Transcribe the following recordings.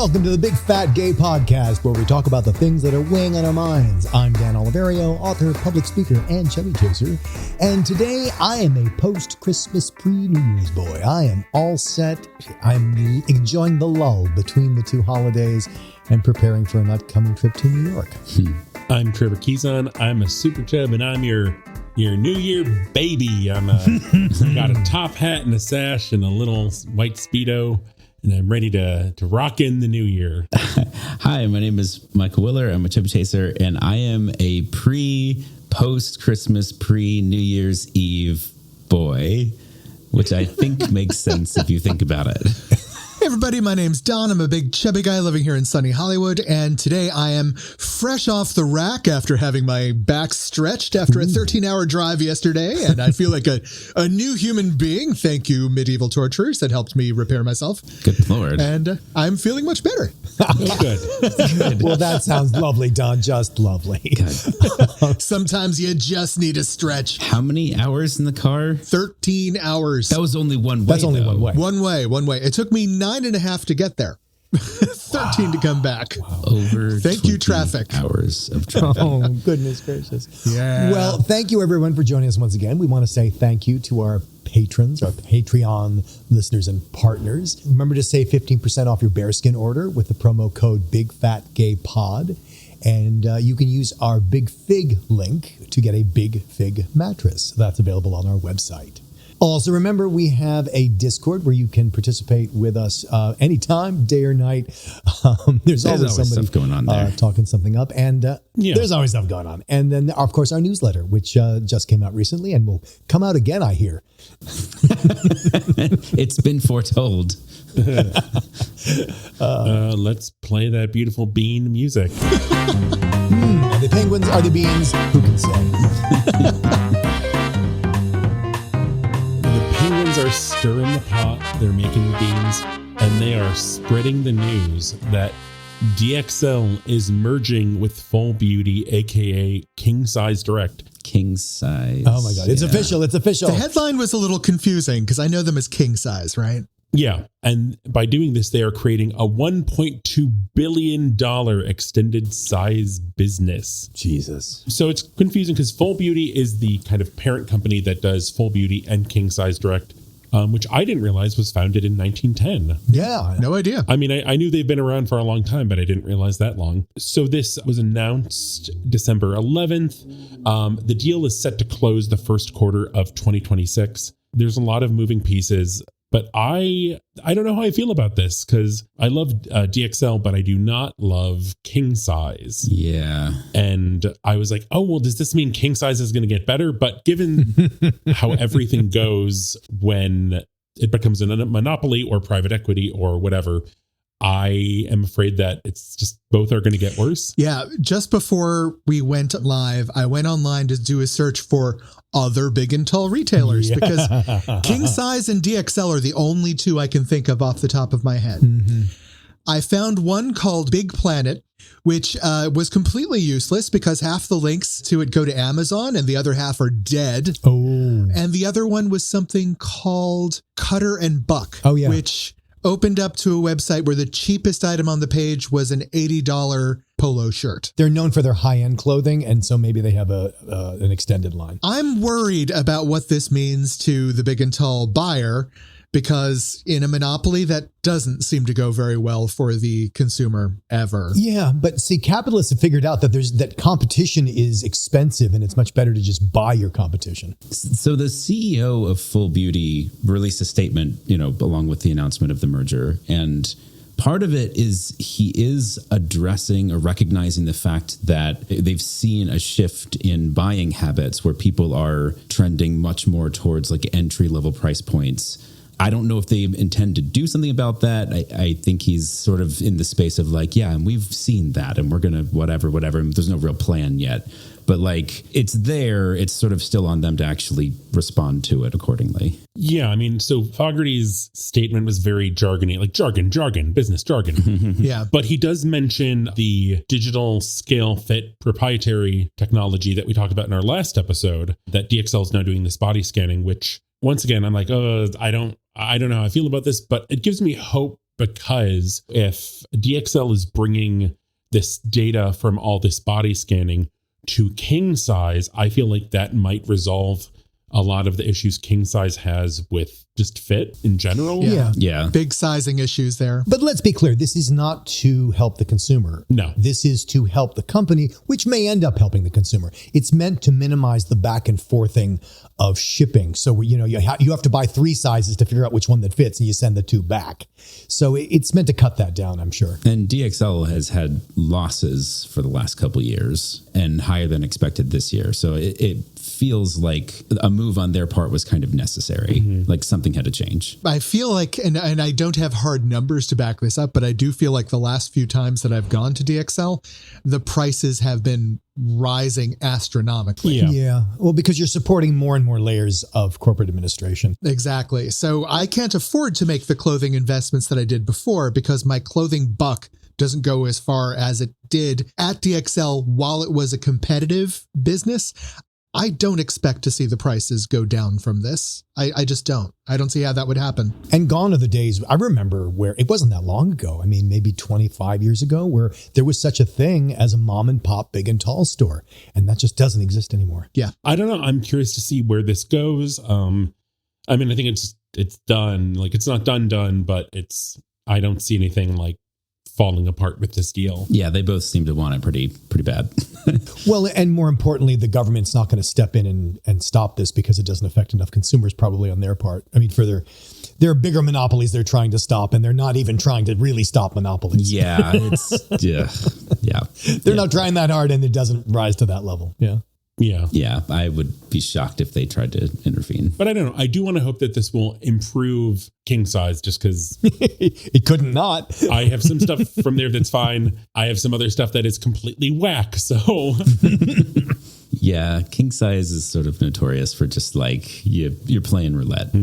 Welcome to the Big Fat Gay Podcast, where we talk about the things that are weighing on our minds. I'm Dan Oliverio, author, public speaker, and chubby chaser. And today I am a post-Christmas pre-New Year's boy. I am all set. I'm enjoying the lull between the two holidays and preparing for an upcoming trip to New York. I'm Trevor Keyson. I'm a super chub, and I'm your New Year baby. I'm got a top hat and a sash and a little white Speedo. And I'm ready to rock in the new year. Hi, my name is Michael Willer. I'm a chubby chaser, and I am a post-Christmas, pre-New Year's Eve boy, which I think makes sense if you think about it. Hey everybody, my name's Don. I'm a big chubby guy living here in sunny Hollywood, and today I am fresh off the rack after having my back stretched after a 13-hour drive yesterday, and I feel like a new human being. Thank you, medieval torturers that helped me repair myself. Good Lord. And I'm feeling much better. Good. Well, that sounds lovely, Don. Just lovely. Sometimes you just need a stretch. How many hours in the car? 13 hours. That was only one way. That's only one way. One way. It took me 9.5 to get there. 13 to come back. Wow. Over Thank you, traffic. Hours of traffic. Oh, goodness gracious. Yeah. Well, thank you everyone for joining us once again. We want to say thank you to our patrons, our Patreon listeners and partners. Remember to save 15% off your bearskin order with the promo code BigFatGayPod. And you can use our Big Fig link to get a Big Fig mattress. That's available on our website. Also, remember, we have a Discord where you can participate with us anytime, day or night. There's always somebody stuff going on there. Talking something up, and there's always stuff going on. And then, of course, our newsletter, which just came out recently and will come out again, I hear. It's been foretold. Let's play that beautiful bean music. Are they penguins? Are they beans? Who can say? Penguins are stirring the pot, they're making the beans, and they are spreading the news that DXL is merging with Full Beauty, aka KingSize Direct. KingSize. Oh my God, it's official, it's official. The headline was a little confusing because I know them as KingSize, right? Yeah, and by doing this, they are creating a $1.2 billion extended size business. Jesus. So it's confusing because Full Beauty is the kind of parent company that does Full Beauty and KingSize Direct, which I didn't realize was founded in 1910. Yeah. No idea. I mean, I knew they've been around for a long time, but I didn't realize that long. So this was announced December 11th. The deal is set to close the first quarter of 2026. There's a lot of moving pieces. But I don't know how I feel about this because I love DXL, but I do not love KingSize. Yeah. And I was like, oh, well, does this mean KingSize is going to get better? But given how everything goes when it becomes a monopoly or private equity or whatever, I am afraid that it's just both are going to get worse. Yeah. Just before we went live, I went online to do a search for other big and tall retailers because KingSize and DXL are the only two I can think of off the top of my head. Mm-hmm. I found one called Big Planet, which was completely useless because half the links to it go to Amazon and the other half are dead. Oh. And the other one was something called Cutter and Buck, which opened up to a website where the cheapest item on the page was an $80 polo shirt. They're known for their high-end clothing, and so maybe they have an extended line. I'm worried about what this means to the big and tall buyer because in a monopoly, that doesn't seem to go very well for the consumer ever. Yeah, but see, capitalists have figured out that competition is expensive, and it's much better to just buy your competition. So the CEO of Full Beauty released a statement, along with the announcement of the merger, and part of it is he is addressing or recognizing the fact that they've seen a shift in buying habits where people are trending much more towards like entry-level price points. I don't know if they intend to do something about that. I think he's sort of in the space of like, yeah, and we've seen that and we're going to whatever. There's no real plan yet. But like, it's there. It's sort of still on them to actually respond to it accordingly. Yeah, I mean, so Fogarty's statement was very jargony, like jargon, business jargon. Yeah. But he does mention the digital scale fit proprietary technology that we talked about in our last episode, that DXL is now doing this body scanning, which once again, I'm like, I don't know how I feel about this, but it gives me hope because if DXL is bringing this data from all this body scanning to KingSize, I feel like that might resolve a lot of the issues KingSize has with just fit in general. Yeah. Big sizing issues there. But let's be clear, this is not to help the consumer. No. This is to help the company, which may end up helping the consumer. It's meant to minimize the back and forthing of shipping. So, you have to buy 3 sizes to figure out which one that fits, and you send the 2 back. So it's meant to cut that down, I'm sure. And DXL has had losses for the last couple of years and higher than expected this year. So it feels like a move on their part was kind of necessary. Like something had to change. I feel like, and I don't have hard numbers to back this up, but I do feel like the last few times that I've gone to DXL, the prices have been rising astronomically. Yeah. Well, because you're supporting more and more layers of corporate administration. Exactly. So I can't afford to make the clothing investments that I did before because my clothing buck doesn't go as far as it did at DXL while it was a competitive business. I don't expect to see the prices go down from this. I just don't. I don't see how that would happen. And gone are the days, I remember where it wasn't that long ago. I mean, maybe 25 years ago, where there was such a thing as a mom and pop big and tall store. And that just doesn't exist anymore. Yeah. I don't know. I'm curious to see where this goes. I mean, I think it's done. Like, it's not done, but I don't see anything like falling apart with this deal. Yeah, they both seem to want it pretty bad. Well, and more importantly, the government's not going to step in and stop this because it doesn't affect enough consumers probably on their part. I mean, there are bigger monopolies they're trying to stop, and they're not even trying to really stop monopolies. Yeah, They're not trying that hard, and it doesn't rise to that level. Yeah, I would be shocked if they tried to intervene. But I don't know. I do want to hope that this will improve KingSize just because it couldn't not. I have some stuff from there that's fine. I have some other stuff that is completely whack. So yeah, KingSize is sort of notorious for just like you're playing roulette.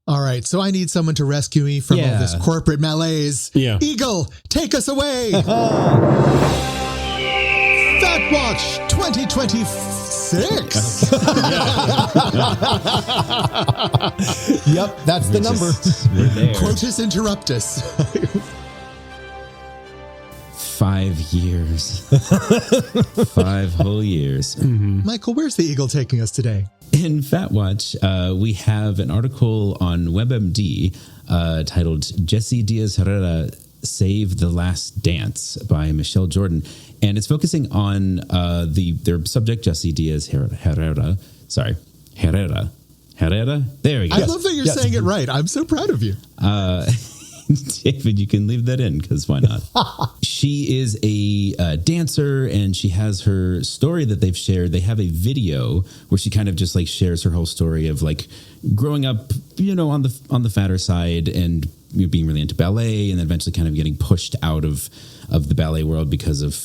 All right, so I need someone to rescue me from all this corporate malaise. Yeah. Eagle, take us away. Fat Watch 2026. Yep, that's the number. We're there. Quotus interruptus. 5 years. 5 whole years. Michael, where's the Eagle taking us today? In Fat Watch, we have an article on WebMD titled Jessie Diaz-Herrera Save the Last Dance by Michelle Jordan. And it's focusing on their subject, Jessie Diaz-Herrera. Sorry, Herrera. There we go. I love that you're saying it right. I'm so proud of you. David, you can leave that in because why not? She is a dancer, and she has her story that they've shared. They have a video where she kind of just like shares her whole story of like growing up, on the fatter side and being really into ballet, and then eventually kind of getting pushed out of the ballet world because of,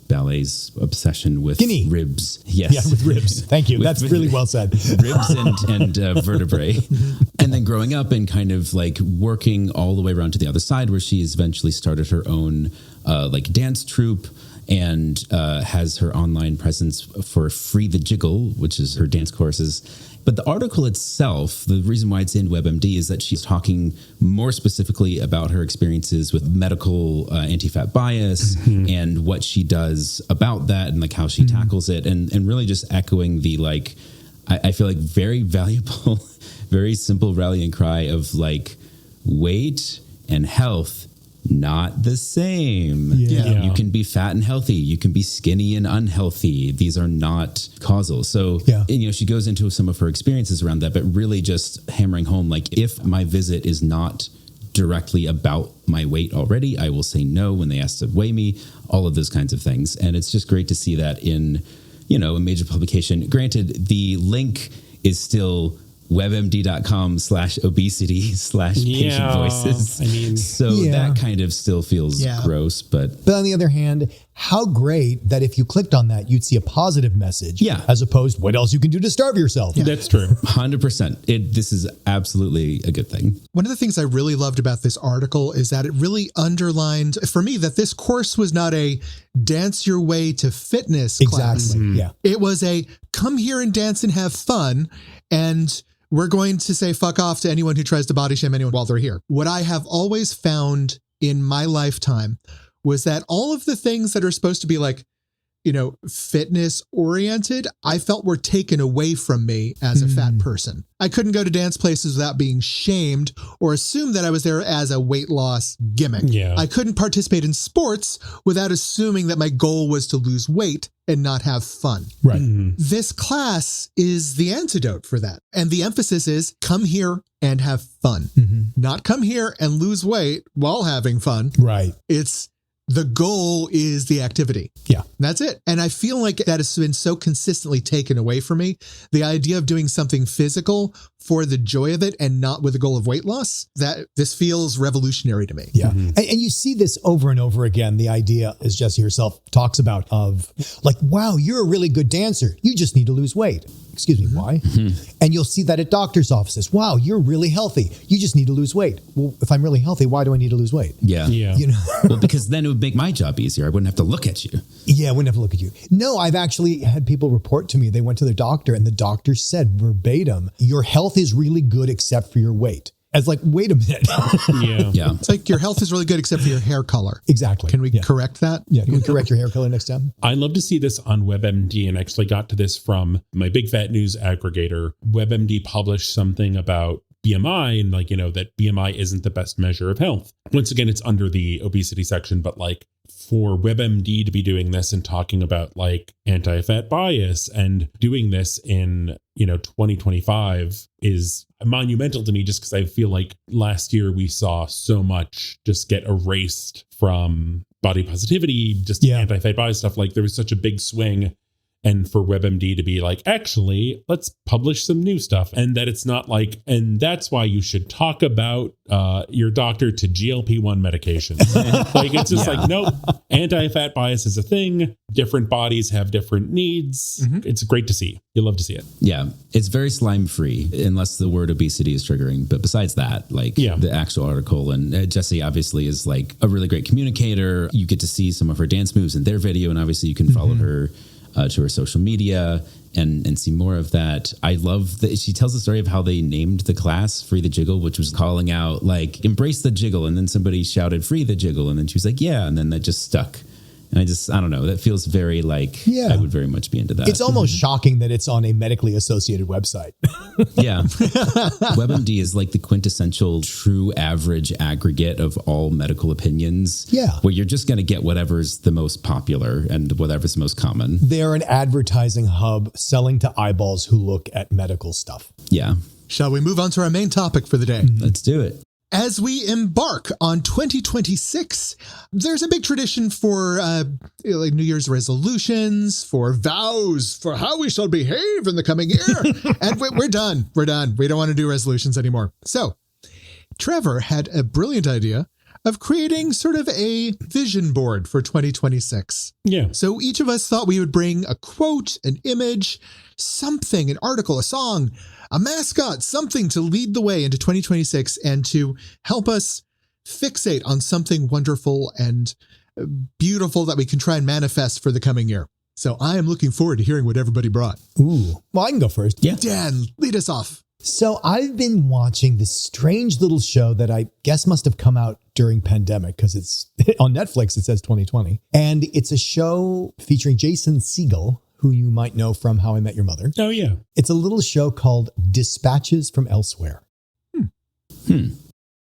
ballet's obsession with ribs. Yes. Yeah, with ribs. Thank you. That's really well said. Ribs and vertebrae. And then growing up and kind of like working all the way around to the other side where she has eventually started her own like dance troupe and has her online presence for Free the Jiggle, which is her dance courses. But the article itself, the reason why it's in WebMD is that she's talking more specifically about her experiences with medical anti-fat bias and what she does about that and like how she tackles it and really just echoing the like, I feel like very valuable, very simple rallying cry of like weight and health not the same. Yeah. You can be fat and healthy. You can be skinny and unhealthy. These are not causal. So, she goes into some of her experiences around that, but really just hammering home, like, if my visit is not directly about my weight already, I will say no when they ask to weigh me, all of those kinds of things. And it's just great to see that in, a major publication. Granted, the link is still webmd.com/obesity/patient voices. I mean, so that kind of still feels gross, but on the other hand, how great that if you clicked on that, you'd see a positive message. Yeah. As opposed, what else you can do to starve yourself. Yeah. That's true. 100%. This is absolutely a good thing. One of the things I really loved about this article is that it really underlined for me that this course was not a dance your way to fitness class. Exactly. Yeah. It was a come here and dance and have fun. And We're going to say fuck off to anyone who tries to body shame anyone while they're here. What I have always found in my lifetime was that all of the things that are supposed to be like, fitness oriented, I felt were taken away from me as a fat person. I couldn't go to dance places without being shamed or assume that I was there as a weight loss gimmick. Yeah. I couldn't participate in sports without assuming that my goal was to lose weight and not have fun. Right. This class is the antidote for that. And the emphasis is come here and have fun, not come here and lose weight while having fun. Right. It's the goal is the activity. Yeah. That's it. And I feel like that has been so consistently taken away from me. The idea of doing something physical for the joy of it and not with the goal of weight loss, that this feels revolutionary to me. Yeah. And you see this over and over again. The idea, as Jessie herself talks about, of like, wow, you're a really good dancer. You just need to lose weight. Excuse me, why? And you'll see that at doctor's offices. Wow, you're really healthy. You just need to lose weight. Well, if I'm really healthy, why do I need to lose weight? Yeah. Well, because then it would make my job easier. I wouldn't have to look at you. Yeah, I wouldn't have to look at you. No, I've actually had people report to me. They went to their doctor and the doctor said verbatim, your health is really good except for your weight. I was like, wait a minute. Yeah. It's like your health is really good except for your hair color. Exactly. Can we correct that? Yeah, can we correct your hair color next time? I love to see this on WebMD, and actually got to this from my big fat news aggregator. WebMD published something about BMI and that BMI isn't the best measure of health. Once again, it's under the obesity section, but for WebMD to be doing this and talking about anti-fat bias and doing this in 2025 is monumental to me, just because I feel like last year we saw so much just get erased from body positivity, just anti-fat bias stuff. There was such a big swing. And for WebMD to be actually, let's publish some new stuff. And that it's not and that's why you should talk about your doctor to GLP-1 medications. It's just nope, anti-fat bias is a thing. Different bodies have different needs. It's great to see. You love to see it. Yeah. It's very slime free, unless the word obesity is triggering. But besides that, the actual article, and Jessie obviously is a really great communicator. You get to see some of her dance moves in their video. And obviously you can follow her to her social media and see more of that. I love that she tells the story of how they named the class Free the Jiggle, which was calling out embrace the jiggle. And then somebody shouted free the jiggle. And then she was like, yeah. And then that just stuck. And I don't know, that feels very I would very much be into that. It's almost shocking that it's on a medically associated website. Yeah. WebMD is the quintessential true average aggregate of all medical opinions. Yeah. Where you're just going to get whatever's the most popular and whatever's the most common. They're an advertising hub selling to eyeballs who look at medical stuff. Yeah. Shall we move on to our main topic for the day? Let's do it. As we embark on 2026, there's a big tradition for New Year's resolutions, for vows, for how we shall behave in the coming year. And we're done. We're done. We don't want to do resolutions anymore. So Trevor had a brilliant idea of creating sort of a vision board for 2026. Yeah. So each of us thought we would bring a quote, an image, something, an article, a song, a mascot, something to lead the way into 2026 and to help us fixate on something wonderful and beautiful that we can try and manifest for the coming year. So I am looking forward to hearing what everybody brought. Ooh. Well, I can go first. Yeah. Dan, lead us off. So I've been watching this strange little show that I guess must have come out during pandemic because it's on Netflix. It says 2020. And it's a show featuring Jason Segel, who you might know from How I Met Your Mother. Oh, yeah. It's a little show called Dispatches from Elsewhere.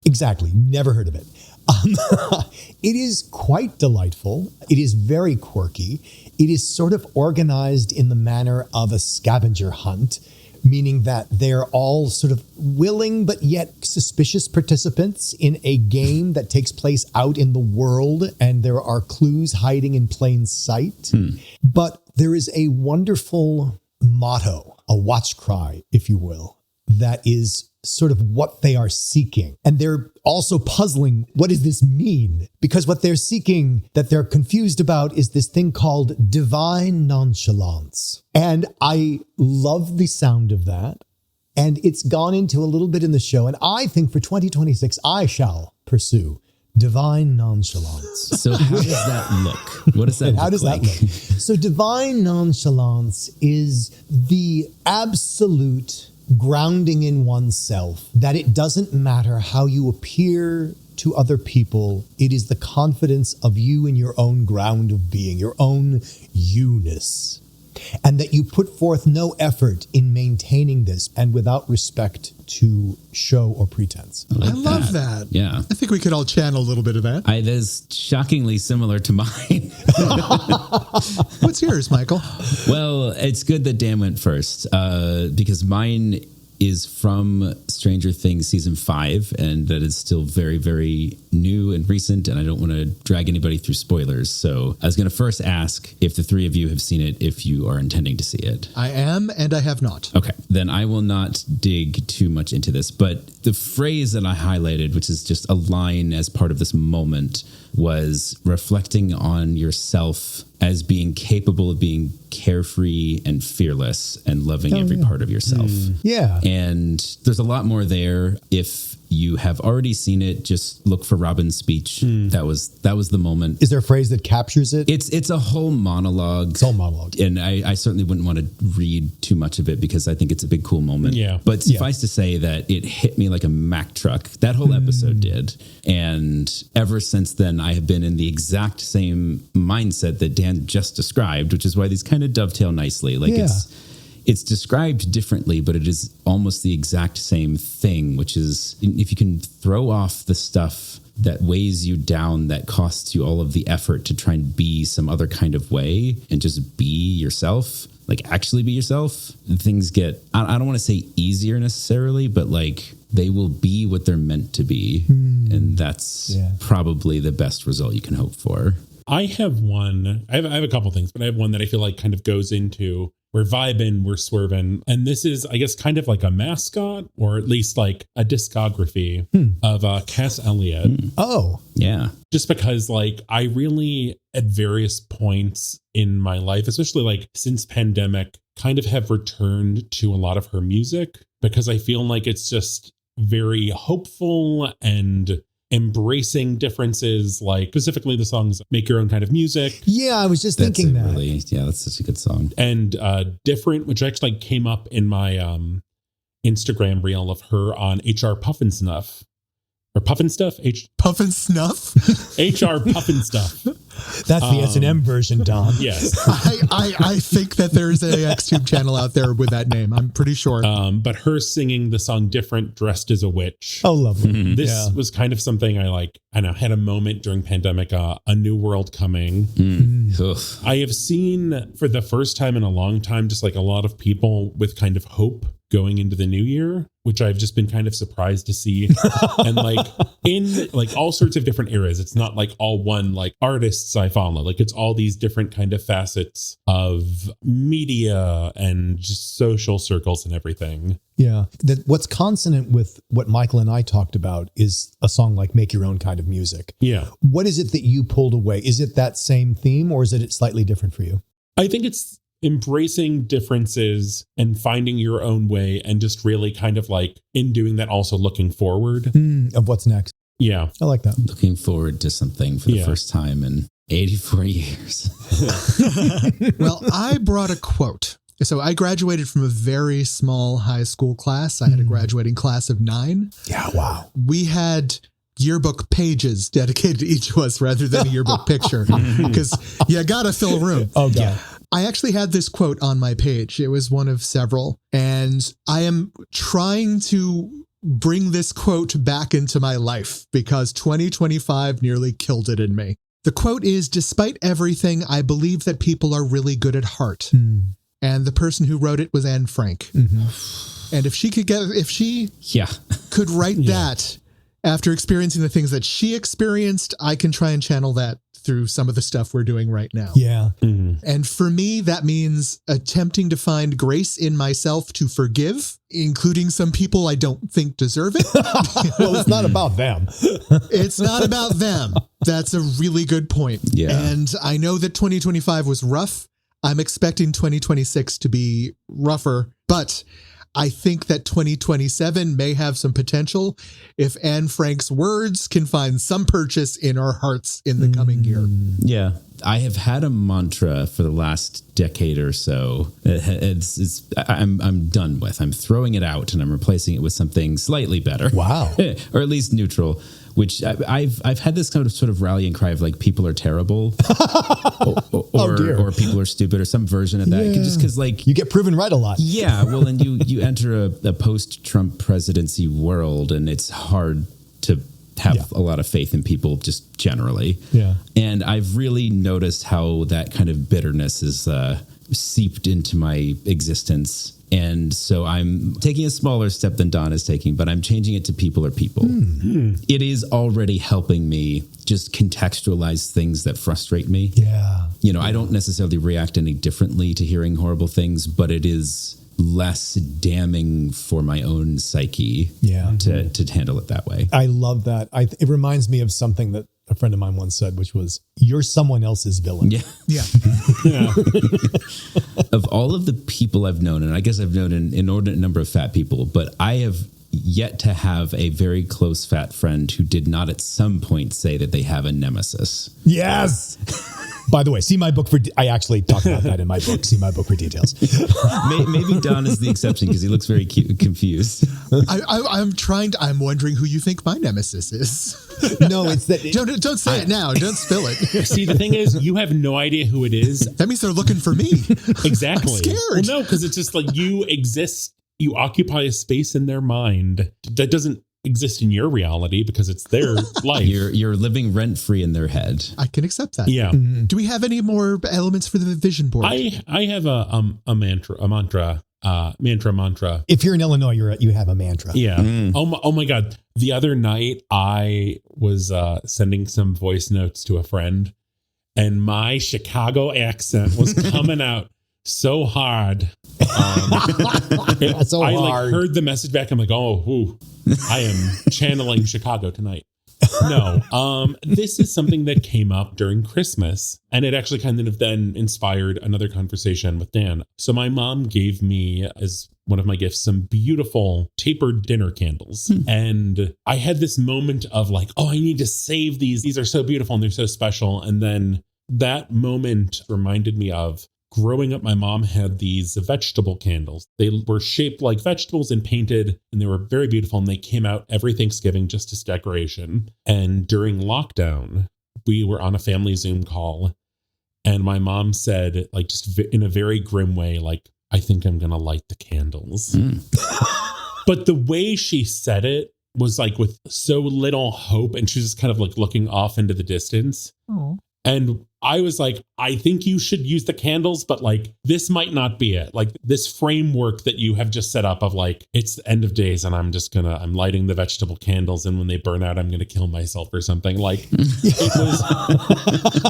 Exactly. Never heard of it. It is quite delightful. It is very quirky. It is sort of organized in the manner of a scavenger hunt, meaning that they're all sort of willing but yet suspicious participants in a game that takes place out in the world, and there are clues hiding in plain sight. But there is a wonderful motto, a watch cry, if you will, that is sort of what they are seeking. And they're also puzzling, what does this mean? Because what they're seeking, that they're confused about, is this thing called divine nonchalance. And I love the sound of that. And it's gone into a little bit in the show. And I think for 2026, I shall pursue divine nonchalance. So how does that look? What does that How does that look? So divine nonchalance is the absolute grounding in oneself, that it doesn't matter how you appear to other people. It is the confidence of you in your own ground of being, your own you-ness. And that you put forth no effort in maintaining this, and without respect to show or pretense. I love that. Yeah. I think we could all channel a little bit of that. That is shockingly similar to mine. What's yours, Michael? Well, it's good that Dan went first, because mine is from Stranger Things season 5, and that is still very, very new and recent, and I don't want to drag anybody through spoilers. So I was going to first ask if the three of you have seen it, if you are intending to see it. I am, and I have not. Okay, then I will not dig too much into this, but the phrase that I highlighted, which is just a line as part of this moment, was reflecting on yourself as being capable of being carefree and fearless and loving every part of yourself. Yeah. And there's a lot more there. If you have already seen it, just look for Robin's speech. That was the moment. Is there a phrase that captures it? It's a whole monologue. It's all monologue. And I certainly wouldn't want to read too much of it because I think it's a big, cool moment. Yeah. But suffice to say that it hit me like a Mack truck. That whole episode did. And ever since then, I have been in the exact same mindset that Dan just described, which is why these kind of dovetail nicely. Like it's described differently, but it is almost the exact same thing, which is if you can throw off the stuff that weighs you down, that costs you all of the effort to try and be some other kind of way and just be yourself, like actually be yourself, things get, I don't want to say easier necessarily, but like they will be what they're meant to be. And that's probably the best result you can hope for. I have one. I have a couple things, but I have one that I feel like kind of goes into we're vibing, we're swerving. And this is, I guess, kind of like a mascot or at least like a discography of Cass Elliot. Oh, yeah. Just because like I really at various points in my life, especially like since pandemic, kind of have returned to a lot of her music because I feel like it's just very hopeful and embracing differences, like specifically the songs Make Your Own Kind of Music. Yeah, I was just thinking that. That's such a good song. And Different, which actually came up in my Instagram reel of her on HR Puffin Snuff. Or Puffin Stuff? Puffin Snuff? HR Puffin Stuff. That's the S&M version, Don. Yes. I think that there's a XTube channel out there with that name. I'm pretty sure. But her singing the song Different, dressed as a witch. Oh, lovely. This was kind of something I had a moment during pandemic, A New World Coming. I have seen for the first time in a long time, just like a lot of people with kind of hope going into the new year, which I've just been kind of surprised to see. And like in like all sorts of different eras, it's not like all one like artists I follow. Like it's all these different kind of facets of media and just social circles and everything. Yeah. What's consonant with what Michael and I talked about is a song like Make Your Own Kind of Music. Yeah. What is it that you pulled away? Is it that same theme or is it slightly different for you? I think it's embracing differences and finding your own way and just really kind of like in doing that also looking forward of what's next. Yeah. I like that. Looking forward to something for the first time in 84 years. Well, I brought a quote. So I graduated from a very small high school class. I had a graduating class of 9. Yeah, wow. We had yearbook pages dedicated to each of us rather than a yearbook picture because you gotta fill a room. Oh, God. Yeah. I actually had this quote on my page. It was one of several, and I am trying to bring this quote back into my life because 2025 nearly killed it in me. The quote is, "Despite everything, I believe that people are really good at heart." And the person who wrote it was Anne Frank. And if she could write that after experiencing the things that she experienced, I can try and channel that through some of the stuff we're doing right now. Yeah. And for me, that means attempting to find grace in myself to forgive, including some people I don't think deserve it. Well, it's not about them. It's not about them. That's a really good point. Yeah. And I know that 2025 was rough. I'm expecting 2026 to be rougher, but I think that 2027 may have some potential if Anne Frank's words can find some purchase in our hearts in the coming year. Yeah. I have had a mantra for the last decade or so. I'm done with. I'm throwing it out and I'm replacing it with something slightly better. Wow. Or at least neutral, which I've had this kind of sort of rallying cry of like, people are terrible or people are stupid or some version of that. Yeah. Just because like you get proven right a lot. Yeah. Well, and you enter a post-Trump presidency world and it's hard to have a lot of faith in people just generally. Yeah. And I've really noticed how that kind of bitterness is seeped into my existence. And so I'm taking a smaller step than Don is taking, but I'm changing it to people are people. It is already helping me just contextualize things that frustrate me. Yeah. You know, I don't necessarily react any differently to hearing horrible things, but it is less damning for my own psyche to handle it that way. I love that. It reminds me of something that a friend of mine once said, which was, you're someone else's villain. Yeah. Of all of the people I've known, and I guess I've known an inordinate number of fat people, but I have yet to have a very close fat friend who did not at some point say that they have a nemesis. Yes. By the way, see my book I actually talk about that in my book. See my book for details. Maybe Don is the exception because he looks very confused. I'm wondering who you think my nemesis is. No, it's that. Don't say it now. Don't spill it. See, the thing is, you have no idea who it is. That means they're looking for me. Exactly. I'm scared. Well, no, because it's just like you exist. You occupy a space in their mind that doesn't exist in your reality because it's their life. You're living rent free in their head. I can accept that. Yeah. Do we have any more elements for the vision board? I have a mantra. If you're in Illinois, you have a mantra. Yeah. Oh my God. The other night I was sending some voice notes to a friend and my Chicago accent was coming out so hard. So I hard. heard the message back. I'm like, I am channeling Chicago tonight. No, this is something that came up during Christmas, and it actually kind of then inspired another conversation with Dan. So my mom gave me, as one of my gifts, some beautiful tapered dinner candles. And I had this moment of like, I need to save these. These are so beautiful and they're so special. And then that moment reminded me of growing up. My mom had these vegetable candles. They were shaped like vegetables and painted, and they were very beautiful. And they came out every Thanksgiving just as decoration. And during lockdown, we were on a family Zoom call, and my mom said, like, just in a very grim way, like, I think I'm going to light the candles. But the way she said it was like with so little hope. And she was just kind of like looking off into the distance. Oh. And I was like, I think you should use the candles, but like, this might not be it. Like this framework that you have just set up of like, it's the end of days and I'm lighting the vegetable candles. And when they burn out, I'm going to kill myself or something. Like it was,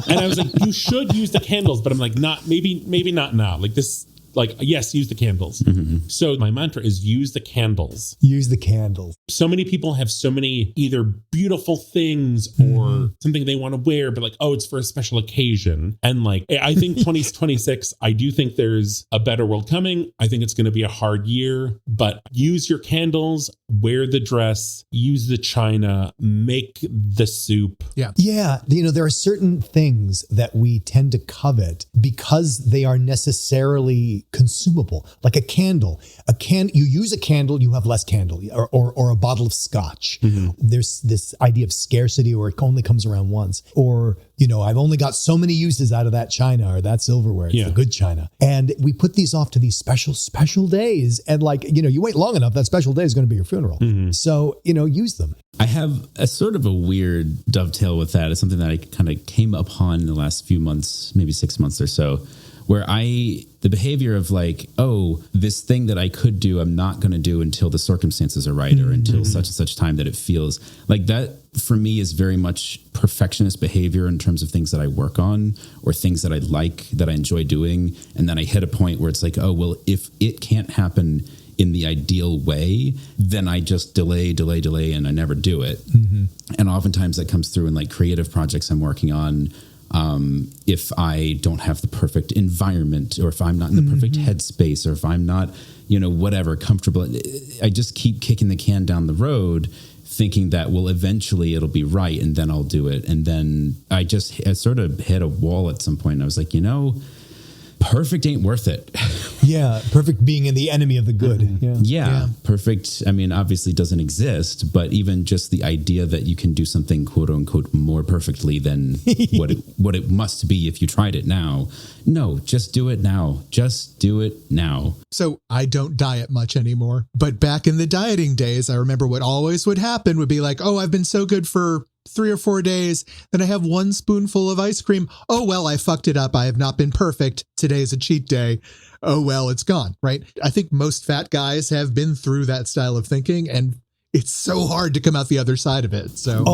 and I was like, you should use the candles, but I'm like, maybe not now. Like this, like, yes, use the candles. So my mantra is use the candles. Use the candles. So many people have so many either beautiful things or something they want to wear, but like, it's for a special occasion. And like, I think 2026, I do think there's a better world coming. I think it's going to be a hard year, but use your candles, wear the dress, use the china, make the soup. Yeah. There are certain things that we tend to covet because they are necessarily consumable, like a candle. You use a candle, you have less candle, or a bottle of scotch. There's this idea of scarcity, or it only comes around once, or I've only got so many uses out of that china or that silverware. It's the good china, and we put these off to these special days, and like you wait long enough, that special day is going to be your funeral. So use them. I have a sort of a weird dovetail with that. It's something that I kind of came upon in the last few months, maybe 6 months or so, where the behavior of like, this thing that I could do, I'm not going to do until the circumstances are right or until such and such time that it feels like that for me is very much perfectionist behavior in terms of things that I work on or things that I like, that I enjoy doing. And then I hit a point where it's like, if it can't happen in the ideal way, then I just delay, and I never do it. And oftentimes that comes through in like creative projects I'm working on, if I don't have the perfect environment, or if I'm not in the perfect headspace, or if I'm not, whatever, comfortable. I just keep kicking the can down the road, thinking that, well, eventually it'll be right, and then I'll do it. And then I sort of hit a wall at some point. And I was like, perfect ain't worth it. Yeah. Perfect being the enemy of the good. Yeah. Perfect. I mean, obviously doesn't exist, but even just the idea that you can do something quote unquote more perfectly than what it must be if you tried it now. No, just do it now. Just do it now. So I don't diet much anymore, but back in the dieting days, I remember what always would happen would be like, oh, I've been so good for 3 or 4 days, then I have 1 spoonful of ice cream. Oh, well, I fucked it up. I have not been perfect. Today's a cheat day. Oh, well, it's gone, right? I think most fat guys have been through that style of thinking, and it's so hard to come out the other side of it. So,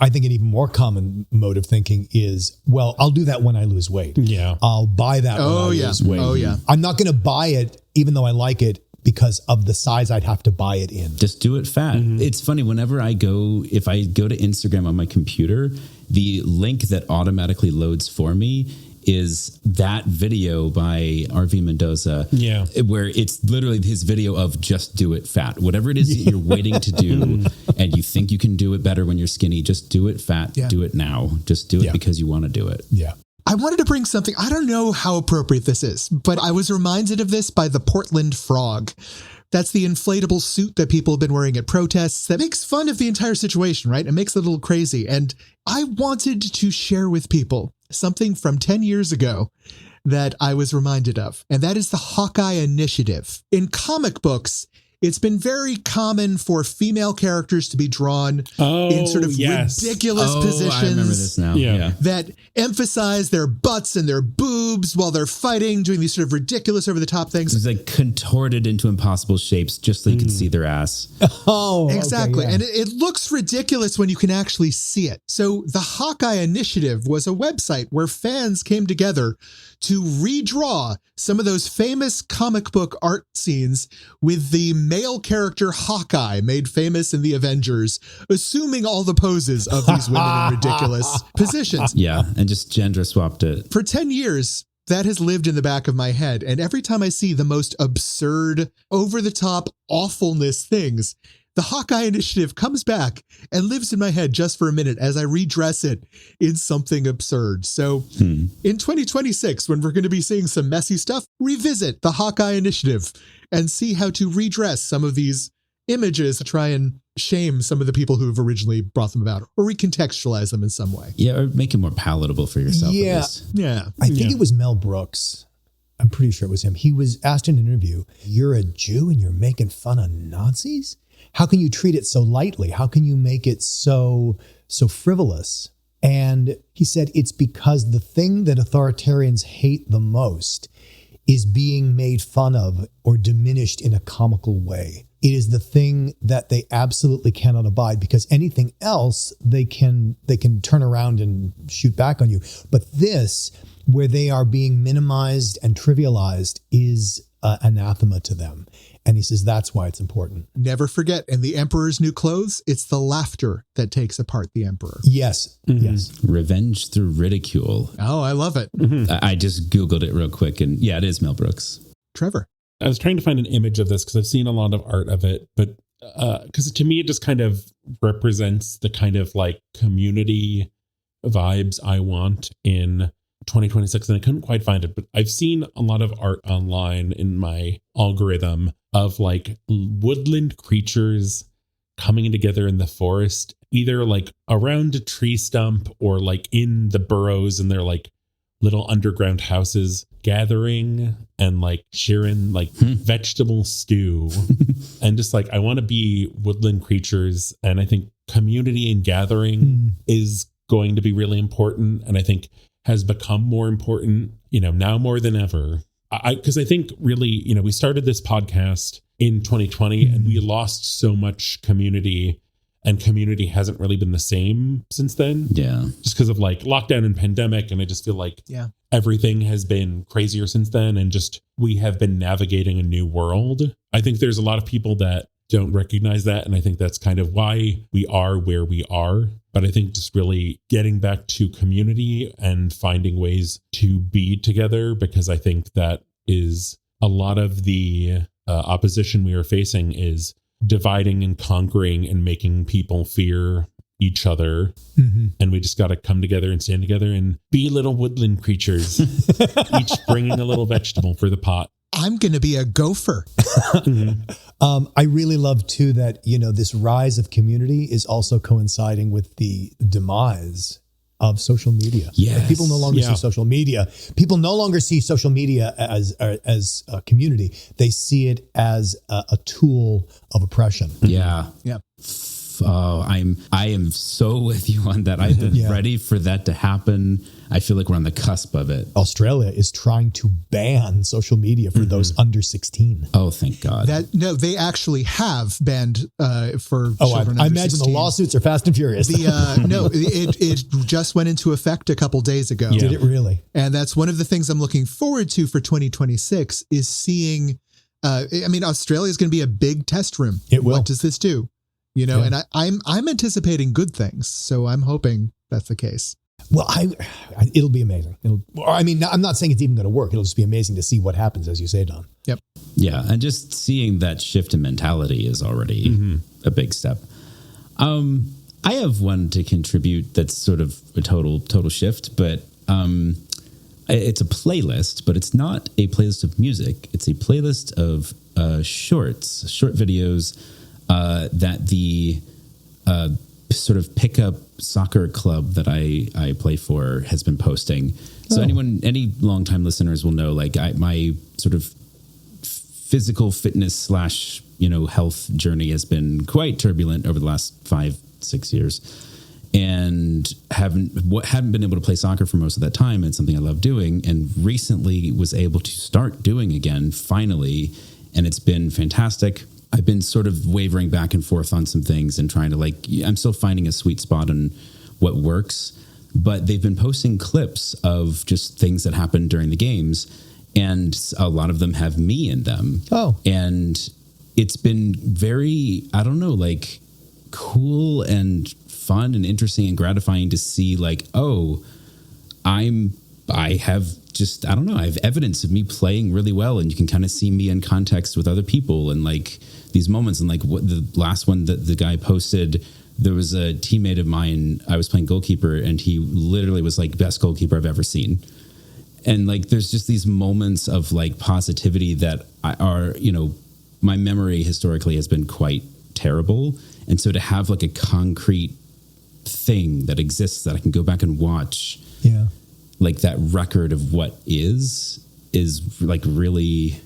I think an even more common mode of thinking is, well, I'll do that when I lose weight. Yeah. I'll buy that when I lose weight. Oh, yeah. I'm not going to buy it, even though I like it, because of the size I'd have to buy it in. Just do it fat. It's funny, whenever if I go to Instagram on my computer, the link that automatically loads for me is that video by RV Mendoza. Yeah. Where it's literally his video of just do it fat. Whatever it is that you're waiting to do and you think you can do it better when you're skinny, just do it fat. Yeah. Do it now. Just do it because you want to do it. Yeah. I wanted to bring something. I don't know how appropriate this is, but I was reminded of this by the Portland Frog. That's the inflatable suit that people have been wearing at protests that makes fun of the entire situation, right? It makes it a little crazy. And I wanted to share with people something from 10 years ago that I was reminded of, and that is the Hawkeye Initiative. In comic books, it's been very common for female characters to be drawn in sort of ridiculous positions. I remember this now. Yeah. That emphasize their butts and their boobs while they're fighting, doing these sort of ridiculous over-the-top things. It's like contorted into impossible shapes just so you can see their ass. Exactly. Okay, and it looks ridiculous when you can actually see it. So the Hawkeye Initiative was a website where fans came together to redraw some of those famous comic book art scenes with the male character Hawkeye, made famous in the Avengers, assuming all the poses of these women in ridiculous positions. Yeah, and just gender swapped it. For 10 years, that has lived in the back of my head. And every time I see the most absurd, over-the-top awfulness things, the Hawkeye Initiative comes back and lives in my head just for a minute as I redress it in something absurd. So in 2026, when we're going to be seeing some messy stuff, revisit the Hawkeye Initiative and see how to redress some of these images to try and shame some of the people who have originally brought them about, or recontextualize them in some way. Yeah, or make it more palatable for yourself. Yeah. I think it was Mel Brooks. I'm pretty sure it was him. He was asked in an interview, "You're a Jew and you're making fun of Nazis? How can you treat it so lightly? How can you make it so frivolous?" And he said, it's because the thing that authoritarians hate the most is being made fun of or diminished in a comical way. It is the thing that they absolutely cannot abide, because anything else they can turn around and shoot back on you. But this, where they are being minimized and trivialized, is anathema to them. And he says that's why it's important. Never forget, in The Emperor's New Clothes, it's the laughter that takes apart the emperor. Yes. Yes. Revenge through ridicule. Oh, I love it. I just Googled it real quick, and yeah, it is Mel Brooks. Trevor. I was trying to find an image of this because I've seen a lot of art of it, but because to me, it just kind of represents the kind of like community vibes I want in 2026, and I couldn't quite find it, but I've seen a lot of art online in my algorithm of like woodland creatures coming together in the forest, either like around a tree stump or like in the burrows and their like little underground houses, gathering and like sharing like vegetable stew. And just like, I want to be woodland creatures. And I think community and gathering is going to be really important. And I think has become more important, now more than ever. Because I think really, we started this podcast in 2020 and we lost so much community, and community hasn't really been the same since then. Yeah. Just because of like lockdown and pandemic. And I just feel like everything has been crazier since then. And just, we have been navigating a new world. I think there's a lot of people that don't recognize that. And I think that's kind of why we are where we are. But I think just really getting back to community and finding ways to be together, because I think that is a lot of the opposition we are facing is dividing and conquering and making people fear each other. Mm-hmm. And we just got to come together and stand together and be little woodland creatures, each bringing a little vegetable for the pot. I'm going to be a gopher. Mm-hmm. I really love too that, this rise of community is also coinciding with the demise of social media. Yes. Like people no longer see social media. People no longer see social media as a community. They see it as a tool of oppression. Yeah. Yeah. Oh, I am so with you on that. I've been ready for that to happen. I feel like we're on the cusp of it. Australia is trying to ban social media for those under 16. Oh, thank God. No, they actually have banned for children I under imagine 16. the lawsuits are fast and furious. No, it just went into effect a couple days ago. Yeah. Did it really? And that's one of the things I'm looking forward to for 2026 is seeing, Australia is going to be a big test room. It will. What does this do? And I'm anticipating good things. So I'm hoping that's the case. Well, it'll be amazing. I'm not saying it's even going to work. It'll just be amazing to see what happens, as you say, Don. Yep. Yeah. And just seeing that shift in mentality is already a big step. I have one to contribute that's sort of a total shift, but it's a playlist, but it's not a playlist of music. It's a playlist of short videos that the sort of pickup soccer club that I play for has been posting. So any longtime listeners will know, like my sort of physical fitness / health journey has been quite turbulent over the last 5-6 years, and haven't been able to play soccer for most of that time. And something I love doing, and recently was able to start doing again finally, and it's been fantastic. I've been sort of wavering back and forth on some things and trying to I'm still finding a sweet spot on what works, but they've been posting clips of just things that happened during the games, and a lot of them have me in them. Oh. And it's been very, cool and fun and interesting and gratifying to see I have evidence of me playing really well, and you can kind of see me in context with other people and these moments. And what the last one that the guy posted, there was a teammate of mine, I was playing goalkeeper, and he literally was best goalkeeper I've ever seen. And there's just these moments of positivity that are, my memory historically has been quite terrible. And so to have a concrete thing that exists that I can go back and watch, that record of what is really,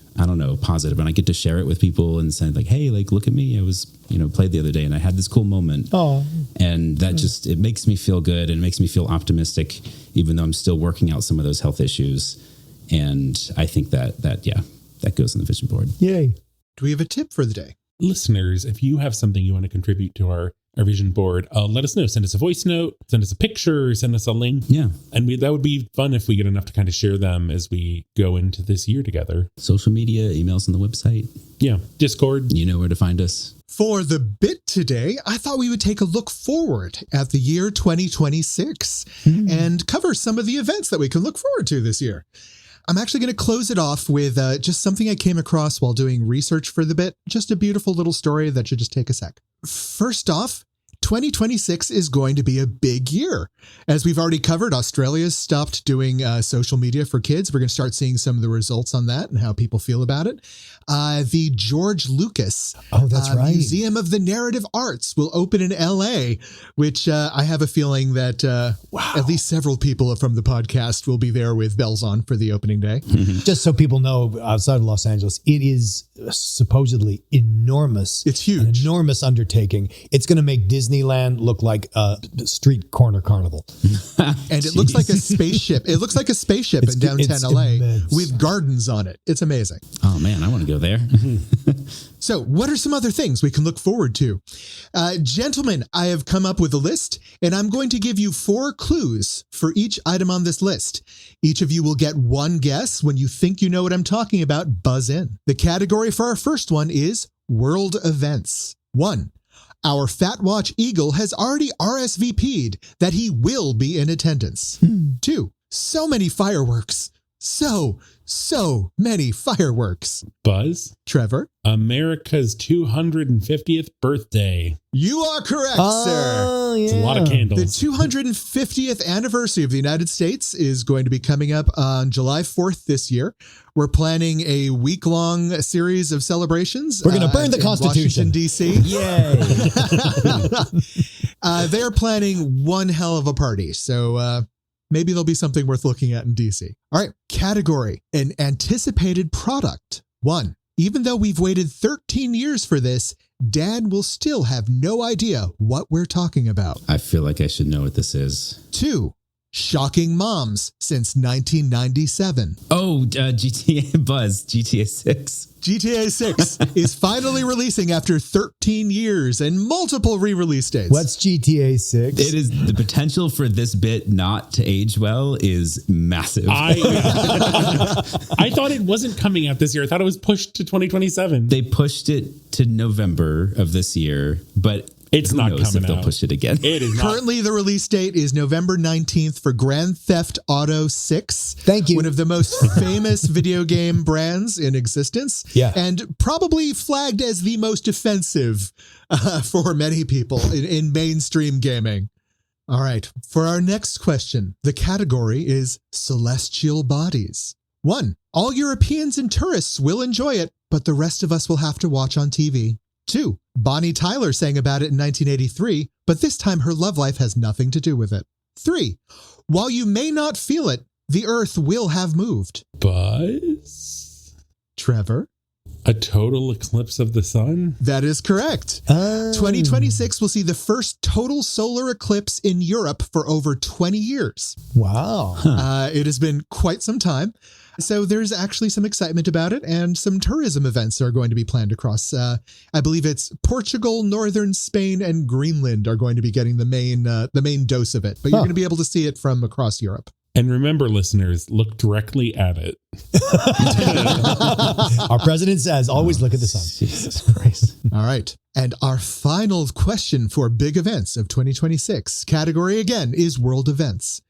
positive. And I get to share it with people and say hey, look at me. I was, played the other day and I had this cool moment. Oh. And that just, it makes me feel good and makes me feel optimistic, even though I'm still working out some of those health issues. And I think that goes on the vision board. Yay. Do we have a tip for the day? Listeners, if you have something you want to contribute to our vision board, let us know. Send us a voice note, send us a picture, send us a link. Yeah. And that would be fun if we get enough to kind of share them as we go into this year together. Social media, emails on the website. Yeah. Discord. You know where to find us. For the bit today, I thought we would take a look forward at the year 2026 and cover some of the events that we can look forward to this year. I'm actually going to close it off with just something I came across while doing research for the bit. Just a beautiful little story that should just take a sec. First off, 2026 is going to be a big year. As we've already covered, Australia's stopped doing social media for kids. We're going to start seeing some of the results on that and how people feel about it. The George Lucas Museum of the Narrative Arts will open in LA, which I have a feeling that at least several people from the podcast will be there with bells on for the opening day. Just so people know, outside of Los Angeles, it is supposedly enormous. It's huge. An enormous undertaking. It's going to make Disneyland look like a street corner carnival. And it looks like a spaceship. It looks like a spaceship in downtown LA immense. With gardens on it. It's amazing. Oh man, I want to go there. So what are some other things we can look forward to? Gentlemen, I have come up with a list, and I'm going to give you 4 clues for each item on this list. Each of you will get one guess. When you think you know what I'm talking about, buzz in. The category for our first one is world events. 1. Our Fat Watch Eagle has already RSVP'd that he will be in attendance. 2. So many fireworks. So many fireworks. Buzz? Trevor? America's 250th birthday. You are correct, sir. Yeah. It's a lot of The candles. 250th anniversary of the United States is going to be coming up on July 4th this year. We're planning a week-long series of celebrations. We're going to burn the in Constitution. Washington, D.C. Yay. They're planning one hell of a party. So maybe there'll be something worth looking at in DC. All right. Category: an anticipated product. 1. Even though we've waited 13 years for this, Dan will still have no idea what we're talking about. I feel like I should know what this is. 2. Shocking moms since 1997. Oh, GTA Buzz, GTA 6. GTA 6 is finally releasing after 13 years and multiple re-release dates. What's GTA 6? It is the potential for this bit not to age well is massive. I thought it wasn't coming out this year. I thought it was pushed to 2027. They pushed it to November of this year, but It's who not knows coming if they'll out. push it again. It is not. Currently, the release date is November 19th for Grand Theft Auto 6. Thank you. One of the most famous video game brands in existence. Yeah. And probably flagged as the most offensive for many people in mainstream gaming. All right. For our next question, the category is celestial bodies. 1. All Europeans and tourists will enjoy it, but the rest of us will have to watch on TV. 2. Bonnie Tyler sang about it in 1983, but this time her love life has nothing to do with it. 3. While you may not feel it, the Earth will have moved. Buzz? Trevor? A total eclipse of the sun? That is correct. 2026 will see the first total solar eclipse in Europe for over 20 years. Wow. It has been quite some time. So there's actually some excitement about it, and some tourism events are going to be planned across. I believe it's Portugal, northern Spain, and Greenland are going to be getting the main dose of it. But you're going to be able to see it from across Europe. And remember, listeners, look directly at it. Our president says, always look at the sun. Jesus Christ. All right. And our final question for big events of 2026, category again, is world events.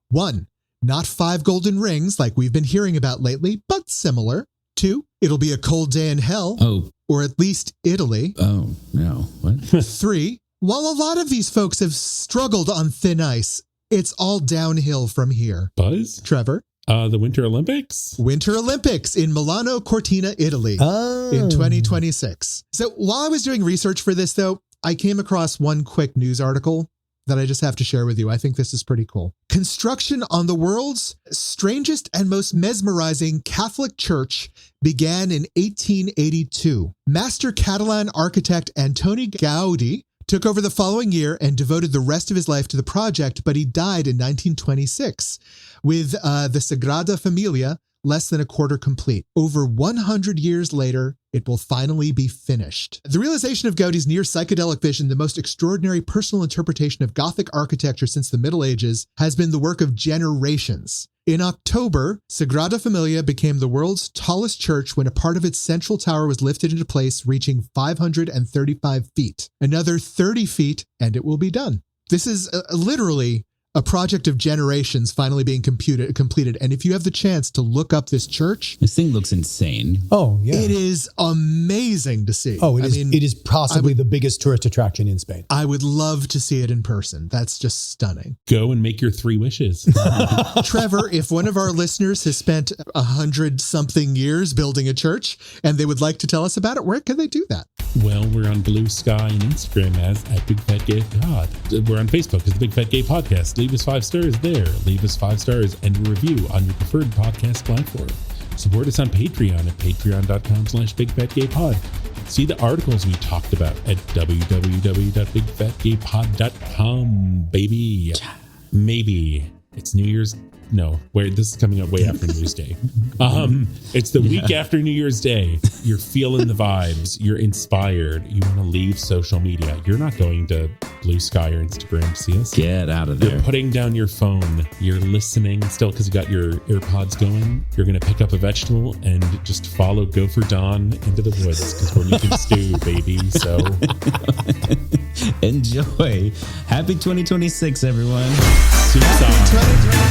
1. Not 5 golden rings like we've been hearing about lately, but similar. 2. It'll be a cold day in hell. Oh. Or at least Italy. Oh, no. What? 3. While a lot of these folks have struggled on thin ice, it's all downhill from here. Buzz? Trevor? The Winter Olympics? Winter Olympics in Milano Cortina, Italy in 2026. So while I was doing research for this, though, I came across one quick news article that I just have to share with you. I think this is pretty cool. Construction on the world's strangest and most mesmerizing Catholic church began in 1882. Master Catalan architect Antoni Gaudi took over the following year and devoted the rest of his life to the project, but he died in 1926 with the Sagrada Familia less than a quarter complete. Over 100 years later, it will finally be finished. The realization of Gaudi's near psychedelic vision, the most extraordinary personal interpretation of Gothic architecture since the Middle Ages, has been the work of generations. In October, Sagrada Familia became the world's tallest church when a part of its central tower was lifted into place, reaching 535 feet. Another 30 feet, and it will be done. This is literally a project of generations finally being completed. And if you have the chance to look up this church, This thing looks insane. Oh, yeah. it is amazing to see. Oh, it is possibly the biggest tourist attraction in Spain. I would love to see it in person. That's just stunning. Go and make your 3 wishes. Trevor, if one of our listeners has spent 100-something years building a church and they would like to tell us about it, where can they do that? Well, we're on Blue Sky and Instagram as at Big Fat Gay Pod. We're on Facebook as the Big Fat Gay Podcast. Leave us 5 stars there. Leave us 5 stars and a review on your preferred podcast platform. Support us on Patreon at patreon.com/BigFatGayPod. See the articles we talked about at www.bigfatgaypod.com, baby. Maybe it's New Year's No, wait, this is coming up way after New Year's Day. It's the week after New Year's Day. You're feeling the vibes. You're inspired. You want to leave social media. You're not going to Blue Sky or Instagram to see us. Get out of there. You're putting down your phone. You're listening still because you got your AirPods going. You're going to pick up a vegetable and just follow Gopher Dawn into the woods because we're making stew, baby. So enjoy. Happy 2026, everyone. Super Happy 2026.